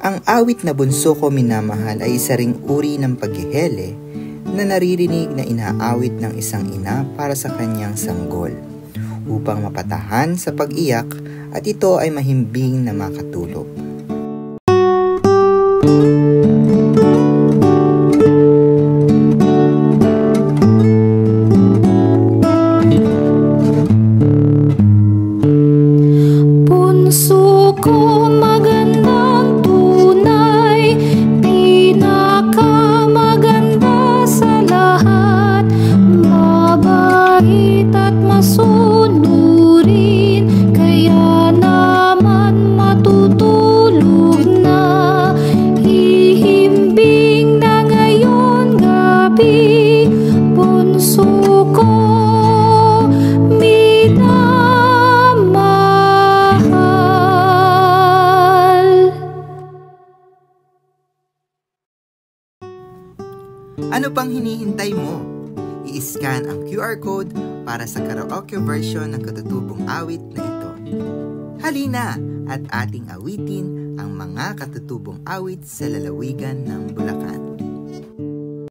Ang awit na bunso ko minamahal ay isa ring uri ng paghihele na naririnig na inaawit ng isang ina para sa kanyang sanggol upang mapatahan sa pag-iyak at ito ay mahimbing na makatulog. Punso ko magandang tunay, pinakamaganda sa lahat, mabait at masunurin, kaya naman matutulog na, hihimbing na ngayon gabi, punso ko Ano pang hinihintay mo? I-scan ang QR code para sa karaoke version ng katutubong awit na ito. Halina at ating awitin ang mga katutubong awit sa lalawigan ng Bulacan.